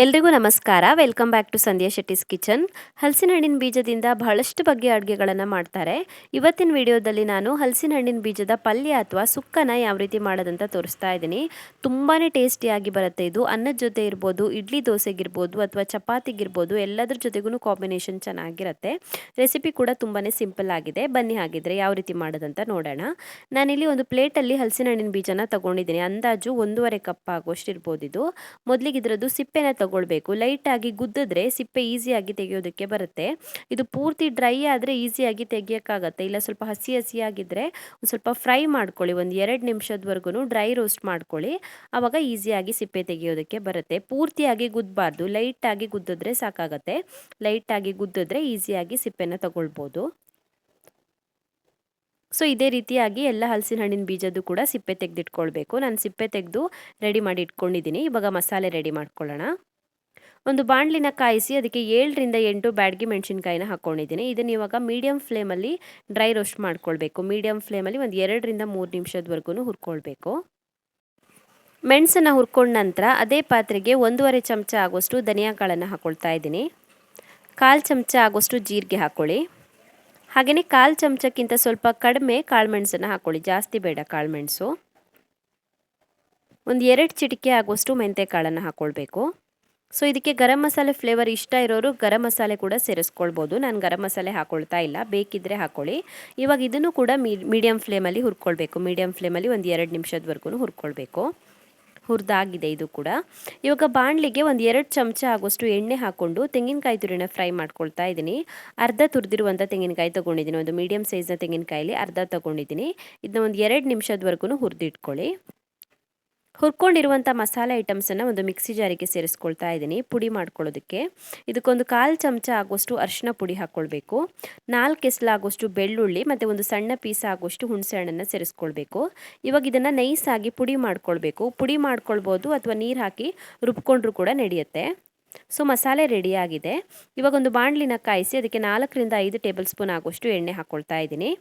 ಎಲ್ರಿಗೂ ನಮಸ್ಕಾರ. Welcome back to Sandhya Shetty's kitchen. ಹಲಸಿನ ಹಣ್ಣಿನ ಬೀಜದಿಂದ ಬಹಳಷ್ಟು ಬಗೆಯ ಅಡುಗೆಗಳನ್ನು ಮಾಡ್ತಾರೆ. ಇವತ್ತಿನ ವಿಡಿಯೋದಲ್ಲಿ ನಾನು ಹಲಸಿನ ಹಣ್ಣಿನ ಬೀಜದ ಪಲ್ಯ ಅಥವಾ ಸುಕ್ಕನ ಯಾವ ರೀತಿ ಮಾಡೋದಂತ ತೋರಿಸ್ತಾ ಇದ್ದೀನಿ. ತುಂಬಾ ಟೇಸ್ಟಿಯಾಗಿ ಬರುತ್ತೆ ಇದು. ಅನ್ನದ ಜೊತೆ ಇರ್ಬೋದು, ಇಡ್ಲಿ ದೋಸೆಗಿರ್ಬೋದು ಅಥವಾ ಚಪಾತಿಗಿರ್ಬೋದು, ಎಲ್ಲದರ ಜೊತೆಗೂ ಕಾಂಬಿನೇಷನ್ ಚೆನ್ನಾಗಿರುತ್ತೆ. ರೆಸಿಪಿ ಕೂಡ ತುಂಬಾ ಸಿಂಪಲ್ ಆಗಿದೆ. ಬನ್ನಿ ಹಾಗಿದ್ರೆ ಯಾವ ರೀತಿ ಮಾಡೋದಂತ ನೋಡೋಣ. ನಾನಿಲ್ಲಿ ಒಂದು ಪ್ಲೇಟಲ್ಲಿ ಹಲಸಿನ ಹಣ್ಣಿನ ಬೀಜನ ತಗೊಂಡಿದ್ದೀನಿ. ಅಂದಾಜು 1.5 ಕಪ್ ಆಗುವಷ್ಟು ಇರ್ಬೋದು ಇದು. ಮೊದಲಿಗೆ ಇದರದ್ದು ಸಿಪ್ಪೆನ ತಗೊಳ್ಬೇಕು. ಲೈಟಾಗಿ ಗುದ್ದಿದ್ರೆ ಸಿಪ್ಪೆ ಈಸಿಯಾಗಿ ತೆಗೆಯೋದಕ್ಕೆ ಬರುತ್ತೆ. ಇದು ಪೂರ್ತಿ ಡ್ರೈ ಆದರೆ ಈಸಿಯಾಗಿ ತೆಗಿಯೋಕ್ಕಾಗತ್ತೆ. ಇಲ್ಲ ಸ್ವಲ್ಪ ಹಸಿ ಹಸಿಯಾಗಿದ್ದರೆ ಒಂದು ಸ್ವಲ್ಪ ಫ್ರೈ ಮಾಡ್ಕೊಳ್ಳಿ. ಒಂದು 2 ನಿಮಿಷದವರೆಗೂ ಡ್ರೈ ರೋಸ್ಟ್ ಮಾಡ್ಕೊಳ್ಳಿ. ಆವಾಗ ಈಸಿಯಾಗಿ ಸಿಪ್ಪೆ ತೆಗೆಯೋದಕ್ಕೆ ಬರುತ್ತೆ. ಪೂರ್ತಿಯಾಗಿ ಗುದ್ದಬಾರ್ದು, ಲೈಟಾಗಿ ಗುದ್ದಿದ್ರೆ ಸಾಕಾಗತ್ತೆ. ಲೈಟಾಗಿ ಗುದ್ದಿದ್ರೆ ಈಸಿಯಾಗಿ ಸಿಪ್ಪೆನ ತಗೊಳ್ಬೋದು. ಸೊ ಇದೇ ರೀತಿಯಾಗಿ ಎಲ್ಲ ಹಲಸಿನ ಹಣ್ಣಿನ ಬೀಜದ್ದು ಕೂಡ ಸಿಪ್ಪೆ ತೆಗೆದಿಟ್ಕೊಳ್ಬೇಕು. ನಾನು ಸಿಪ್ಪೆ ತೆಗೆದು ರೆಡಿ ಮಾಡಿ ಇಟ್ಕೊಂಡಿದ್ದೀನಿ. ಇವಾಗ ಮಸಾಲೆ ರೆಡಿ ಮಾಡ್ಕೊಳ್ಳೋಣ. ಒಂದು ಬಾಣಲಿನ ಕಾಯಿಸಿ ಅದಕ್ಕೆ 7ರಿಂದ 8 ಬ್ಯಾಡಗಿ ಮೆಣಸಿನಕಾಯಿನ ಹಾಕ್ಕೊಂಡಿದ್ದೀನಿ. ಇದನ್ನು ಇವಾಗ ಮೀಡಿಯಂ ಫ್ಲೇಮಲ್ಲಿ ಡ್ರೈ ರೋಸ್ಟ್ ಮಾಡ್ಕೊಳ್ಬೇಕು. ಮೀಡಿಯಂ ಫ್ಲೇಮಲ್ಲಿ ಒಂದು 2ರಿಂದ 3 ನಿಮಿಷದವರೆಗೂ ಹುರ್ಕೊಳ್ಬೇಕು. ಮೆಣಸನ್ನು ಹುರ್ಕೊಂಡ ನಂತರ ಅದೇ ಪಾತ್ರೆಗೆ 1.5 ಚಮಚ ಆಗೋಷ್ಟು ಧನಿಯಾ ಕಾಳನ್ನು ಹಾಕ್ಕೊಳ್ತಾ ಇದ್ದೀನಿ. 1/4 ಚಮಚ ಆಗೋಷ್ಟು ಜೀರಿಗೆ ಹಾಕ್ಕೊಳ್ಳಿ. ಹಾಗೆಯೇ 1/4 ಚಮಚಕ್ಕಿಂತ ಸ್ವಲ್ಪ ಕಡಿಮೆ ಕಾಳುಮೆಣಸನ್ನು ಹಾಕ್ಕೊಳ್ಳಿ. ಜಾಸ್ತಿ ಬೇಡ ಕಾಳುಮೆಣಸು. ಒಂದು 2 ಚಿಟಿಕೆ ಆಗೋಷ್ಟು ಮೆಂತ್ಯ ಕಾಳನ್ನು ಹಾಕ್ಕೊಳ್ಬೇಕು. ಸೊ ಇದಕ್ಕೆ ಗರಂ ಮಸಾಲೆ ಫ್ಲೇವರ್ ಇಷ್ಟ ಇರೋರು ಗರಂ ಮಸಾಲೆ ಕೂಡ ಸೇರಿಸ್ಕೊಳ್ಬೋದು. ನಾನು ಗರಂ ಮಸಾಲೆ ಹಾಕ್ಕೊಳ್ತಾ ಇಲ್ಲ, ಬೇಕಿದ್ದರೆ ಹಾಕ್ಕೊಳ್ಳಿ. ಇವಾಗ ಇದನ್ನು ಕೂಡ ಮೀಡಿಯಂ ಫ್ಲೇಮಲ್ಲಿ ಹುರ್ಕೊಳ್ಬೇಕು. ಮೀಡಿಯಂ ಫ್ಲೇಮಲ್ಲಿ ಒಂದು 2 ನಿಮಿಷದವರೆಗೂ ಹುರ್ಕೊಳ್ಬೇಕು. ಹುರಿದಾಗಿದೆ ಇದು ಕೂಡ. ಇವಾಗ ಬಾಣಲಿಗೆ ಒಂದು 2 ಚಮಚ ಆಗೋಷ್ಟು ಎಣ್ಣೆ ಹಾಕ್ಕೊಂಡು ತೆಂಗಿನಕಾಯಿ ತುರಿನ ಫ್ರೈ ಮಾಡ್ಕೊಳ್ತಾ ಇದ್ದೀನಿ. ಅರ್ಧ ತುರಿದಿರುವಂಥ ತೆಂಗಿನಕಾಯಿ ತೊಗೊಂಡಿದ್ದೀನಿ. ಒಂದು ಮೀಡಿಯಂ ಸೈಜ್ನ ತೆಂಗಿನಕಾಯಲ್ಲಿ ಅರ್ಧ ತೊಗೊಂಡಿದ್ದೀನಿ. ಇದನ್ನ ಒಂದು 2 ನಿಮಿಷದವರೆಗೂ ಹುರಿದಿಟ್ಕೊಳ್ಳಿ. ಹುರ್ಕೊಂಡಿರುವಂಥ ಮಸಾಲೆ ಐಟಮ್ಸನ್ನು ಒಂದು ಮಿಕ್ಸಿ ಜಾರಿಗೆ ಸೇರಿಸ್ಕೊಳ್ತಾ ಇದ್ದೀನಿ ಪುಡಿ ಮಾಡ್ಕೊಳ್ಳೋದಕ್ಕೆ. ಇದಕ್ಕೊಂದು 1/4 ಚಮಚ ಆಗೋಷ್ಟು ಅರಿಶಿನ ಪುಡಿ ಹಾಕ್ಕೊಳ್ಬೇಕು. 4 ಎಸ್ಲಾಗೋಷ್ಟು ಬೆಳ್ಳುಳ್ಳಿ ಮತ್ತು ಒಂದು ಸಣ್ಣ ಪೀಸ್ ಆಗೋಷ್ಟು ಹುಣಸೆ ಹಣ್ಣನ್ನು ಸೇರಿಸ್ಕೊಳ್ಬೇಕು. ಇವಾಗ ಇದನ್ನು ನೈಸಾಗಿ ಪುಡಿ ಮಾಡ್ಕೊಳ್ಬೇಕು. ಪುಡಿ ಮಾಡ್ಕೊಳ್ಬೋದು ಅಥವಾ ನೀರು ಹಾಕಿ ರುಬ್ಕೊಂಡ್ರೂ ಕೂಡ ನಡೆಯುತ್ತೆ. ಸೊ ಮಸಾಲೆ ರೆಡಿಯಾಗಿದೆ. ಇವಾಗ ಒಂದು ಬಾಣಲಿನ ಕಾಯಿಸಿ ಅದಕ್ಕೆ 4ರಿಂದ 5 ಟೇಬಲ್ ಸ್ಪೂನ್ ಆಗೋಷ್ಟು ಎಣ್ಣೆ ಹಾಕ್ಕೊಳ್ತಾ ಇದ್ದೀನಿ.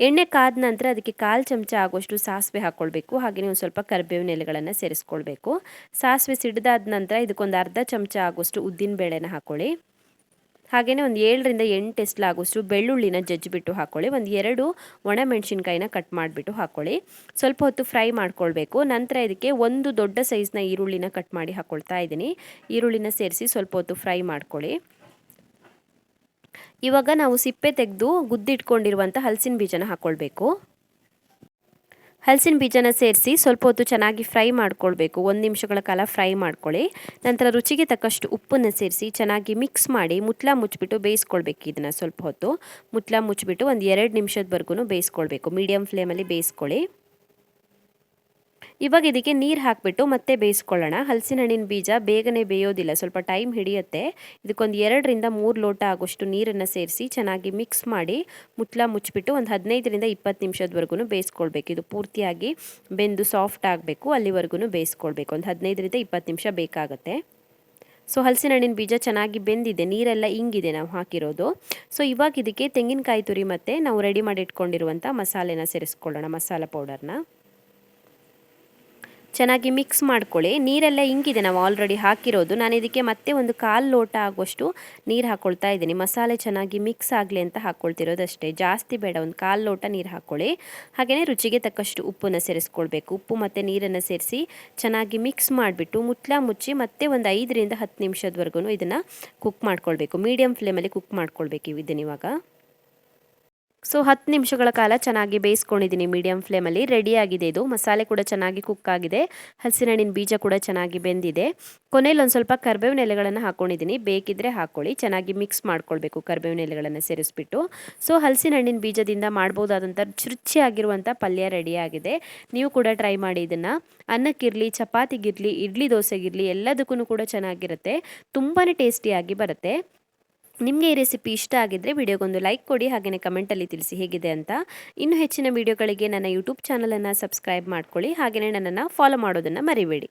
ಎಣ್ಣೆ ಕಾದ ನಂತರ ಅದಕ್ಕೆ 1/4 ಚಮಚ ಆಗೋಷ್ಟು ಸಾಸಿವೆ ಹಾಕ್ಕೊಳ್ಬೇಕು. ಹಾಗೆಯೇ ಒಂದು ಸ್ವಲ್ಪ ಕರಿಬೇವಿನ ಎಲೆಗಳನ್ನು ಸೇರಿಸ್ಕೊಳ್ಬೇಕು. ಸಾಸಿವೆ ಸಿಡಿದಾದ ನಂತರ ಇದಕ್ಕೊಂದು ಅರ್ಧ ಚಮಚ ಆಗೋಷ್ಟು ಉದ್ದಿನಬೇಳೆನ ಹಾಕ್ಕೊಳ್ಳಿ. ಹಾಗೆಯೇ ಒಂದು 7ರಿಂದ 8 ಎಸ್ಲಾಗೋಷ್ಟು ಬೆಳ್ಳುಳ್ಳಿನ ಜಜ್ಜಿಬಿಟ್ಟು ಹಾಕ್ಕೊಳ್ಳಿ. ಒಂದು 2 ಒಣಮೆಣಸಿನ್ಕಾಯಿನ ಕಟ್ ಮಾಡಿಬಿಟ್ಟು ಹಾಕ್ಕೊಳ್ಳಿ. ಸ್ವಲ್ಪ ಹೊತ್ತು ಫ್ರೈ ಮಾಡ್ಕೊಳ್ಬೇಕು. ನಂತರ ಇದಕ್ಕೆ ಒಂದು ದೊಡ್ಡ ಸೈಜ್ನ ಈರುಳ್ಳಿನ ಕಟ್ ಮಾಡಿ ಹಾಕ್ಕೊಳ್ತಾ ಇದ್ದೀನಿ. ಈರುಳ್ಳಿನ ಸೇರಿಸಿ ಸ್ವಲ್ಪ ಹೊತ್ತು ಫ್ರೈ ಮಾಡ್ಕೊಳ್ಳಿ. ಇವಾಗ ನಾವು ಸಿಪ್ಪೆ ತೆಗೆದು ಗುದ್ದಿಟ್ಕೊಂಡಿರುವಂಥ ಹಲಸಿನ ಬೀಜನ ಹಾಕ್ಕೊಳ್ಬೇಕು. ಹಲಸಿನ ಬೀಜನ ಸೇರಿಸಿ ಸ್ವಲ್ಪ ಹೊತ್ತು ಚೆನ್ನಾಗಿ ಫ್ರೈ ಮಾಡ್ಕೊಳ್ಬೇಕು. 1 ನಿಮಿಷಗಳ ಕಾಲ ಫ್ರೈ ಮಾಡ್ಕೊಳ್ಳಿ. ನಂತರ ರುಚಿಗೆ ತಕ್ಕಷ್ಟು ಉಪ್ಪನ್ನು ಸೇರಿಸಿ ಚೆನ್ನಾಗಿ ಮಿಕ್ಸ್ ಮಾಡಿ ಮುಚ್ಚಳ ಮುಚ್ಚಿಬಿಟ್ಟು ಬೇಯಿಸ್ಕೊಳ್ಬೇಕು. ಇದನ್ನು ಸ್ವಲ್ಪ ಹೊತ್ತು ಮುಚ್ಚಳ ಮುಚ್ಚಿಬಿಟ್ಟು ಒಂದು 2 ನಿಮಿಷದವರೆಗೂ ಬೇಯಿಸ್ಕೊಳ್ಬೇಕು. ಮೀಡಿಯಂ ಫ್ಲೇಮಲ್ಲಿ ಬೇಯಿಸ್ಕೊಳ್ಳಿ. ಇವಾಗ ಇದಕ್ಕೆ ನೀರು ಹಾಕಿಬಿಟ್ಟು ಮತ್ತೆ ಬೇಯಿಸ್ಕೊಳ್ಳೋಣ. ಹಲಸಿನ ಹಣ್ಣಿನ ಬೀಜ ಬೇಗನೆ ಬೇಯೋದಿಲ್ಲ, ಸ್ವಲ್ಪ ಟೈಮ್ ಹಿಡಿಯುತ್ತೆ. ಇದಕ್ಕೊಂದು 2ರಿಂದ 3 ಲೋಟ ಆಗೋಷ್ಟು ನೀರನ್ನು ಸೇರಿಸಿ ಚೆನ್ನಾಗಿ ಮಿಕ್ಸ್ ಮಾಡಿ ಮುಚ್ಚಳ ಮುಚ್ಚಿಬಿಟ್ಟು ಒಂದು 15ರಿಂದ 20 ನಿಮಿಷದವರೆಗೂ ಬೇಯಿಸ್ಕೊಳ್ಬೇಕು. ಇದು ಪೂರ್ತಿಯಾಗಿ ಬೆಂದು ಸಾಫ್ಟ್ ಆಗಬೇಕು, ಅಲ್ಲಿವರೆಗೂ ಬೇಯಿಸ್ಕೊಳ್ಬೇಕು. ಒಂದು 15ರಿಂದ 20 ನಿಮಿಷ ಬೇಕಾಗುತ್ತೆ. ಸೊ ಹಲಸಿನ ಹಣ್ಣಿನ ಬೀಜ ಚೆನ್ನಾಗಿ ಬೆಂದಿದೆ, ನೀರೆಲ್ಲ ಇಂಗಿದೆ ನಾವು ಹಾಕಿರೋದು. ಸೊ ಇವಾಗ ಇದಕ್ಕೆ ತೆಂಗಿನಕಾಯಿ ತುರಿ ಮತ್ತು ನಾವು ರೆಡಿ ಮಾಡಿ ಇಟ್ಕೊಂಡಿರುವಂಥ ಮಸಾಲೆನ ಸೇರಿಸ್ಕೊಳ್ಳೋಣ. ಮಸಾಲ ಪೌಡರ್ನ ಚೆನ್ನಾಗಿ ಮಿಕ್ಸ್ ಮಾಡ್ಕೊಳ್ಳಿ. ನೀರೆಲ್ಲ ಇಂಗಿದೆ, ನಾವು ಆಲ್ರೆಡಿ ಹಾಕಿರೋದು. ನಾನು ಇದಕ್ಕೆ ಮತ್ತೆ ಒಂದು 1/4 ಲೋಟ ಆಗೋಷ್ಟು ನೀರು ಹಾಕ್ಕೊಳ್ತಾ ಇದ್ದೀನಿ. ಮಸಾಲೆ ಚೆನ್ನಾಗಿ ಮಿಕ್ಸ್ ಆಗಲಿ ಅಂತ ಹಾಕ್ಕೊಳ್ತಿರೋದಷ್ಟೇ, ಜಾಸ್ತಿ ಬೇಡ. ಒಂದು 1/4 ಲೋಟ ನೀರು ಹಾಕ್ಕೊಳ್ಳಿ. ಹಾಗೆಯೇ ರುಚಿಗೆ ತಕ್ಕಷ್ಟು ಉಪ್ಪನ್ನು ಸೇರಿಸ್ಕೊಳ್ಬೇಕು. ಉಪ್ಪು ಮತ್ತು ನೀರನ್ನು ಸೇರಿಸಿ ಚೆನ್ನಾಗಿ ಮಿಕ್ಸ್ ಮಾಡಿಬಿಟ್ಟು ಮುಚ್ಚಳ ಮುಚ್ಚಿ ಮತ್ತೆ ಒಂದು 5ರಿಂದ 10 ನಿಮಿಷದವರೆಗೂ ಇದನ್ನು ಕುಕ್ ಮಾಡ್ಕೊಳ್ಬೇಕು. ಮೀಡಿಯಂ ಫ್ಲೇಮಲ್ಲಿ ಕುಕ್ ಮಾಡ್ಕೊಳ್ಬೇಕು ಇದನ್ನು ಇವಾಗ. ಸೊ 10 ನಿಮಿಷಗಳ ಕಾಲ ಚೆನ್ನಾಗಿ ಬೇಯಿಸ್ಕೊಂಡಿದ್ದೀನಿ ಮೀಡಿಯಂ ಫ್ಲೇಮಲ್ಲಿ. ರೆಡಿಯಾಗಿದೆ ಇದು. ಮಸಾಲೆ ಕೂಡ ಚೆನ್ನಾಗಿ ಕುಕ್ ಆಗಿದೆ. ಹಲಸಿನ ಹಣ್ಣಿನ ಬೀಜ ಕೂಡ ಚೆನ್ನಾಗಿ ಬೆಂದಿದೆ. ಕೊನೆಯಲ್ಲಿ ಒಂದು ಸ್ವಲ್ಪ ಕರಿಬೇವಿನ ಎಲೆಗಳನ್ನು ಹಾಕ್ಕೊಂಡಿದ್ದೀನಿ, ಬೇಕಿದ್ದರೆ ಹಾಕ್ಕೊಳ್ಳಿ. ಚೆನ್ನಾಗಿ ಮಿಕ್ಸ್ ಮಾಡ್ಕೊಳ್ಬೇಕು ಕರಿಬೇವಿನ ಎಲೆಗಳನ್ನು ಸೇರಿಸ್ಬಿಟ್ಟು. ಸೊ ಹಲಸಿನ ಹಣ್ಣಿನ ಬೀಜದಿಂದ ಮಾಡ್ಬೋದಾದಂಥ ರುಚಿಯಾಗಿರುವಂಥ ಪಲ್ಯ ರೆಡಿಯಾಗಿದೆ. ನೀವು ಕೂಡ ಟ್ರೈ ಮಾಡಿ ಇದನ್ನು. ಅನ್ನಕ್ಕಿರಲಿ, ಚಪಾತಿಗಿರಲಿ, ಇಡ್ಲಿ ದೋಸೆಗಿರಲಿ ಎಲ್ಲದಕ್ಕೂ ಕೂಡ ಚೆನ್ನಾಗಿರುತ್ತೆ. ತುಂಬಾ ಟೇಸ್ಟಿಯಾಗಿ ಬರುತ್ತೆ. ನಿಮಗೆ ಈ ರೆಸಿಪಿ ಇಷ್ಟ ಆಗಿದ್ದರೆ ವಿಡಿಯೋಗೊಂದು ಲೈಕ್ ಕೊಡಿ. ಹಾಗೆಯೇ ಕಮೆಂಟಲ್ಲಿ ತಿಳಿಸಿ ಹೇಗಿದೆ ಅಂತ. ಇನ್ನೂ ಹೆಚ್ಚಿನ ವಿಡಿಯೋಗಳಿಗೆ ನನ್ನ ಯೂಟ್ಯೂಬ್ ಚಾನಲನ್ನು ಸಬ್ಸ್ಕ್ರೈಬ್ ಮಾಡ್ಕೊಳ್ಳಿ. ಹಾಗೆಯೇ ನನ್ನನ್ನು ಫಾಲೋ ಮಾಡೋದನ್ನು ಮರಿಬೇಡಿ.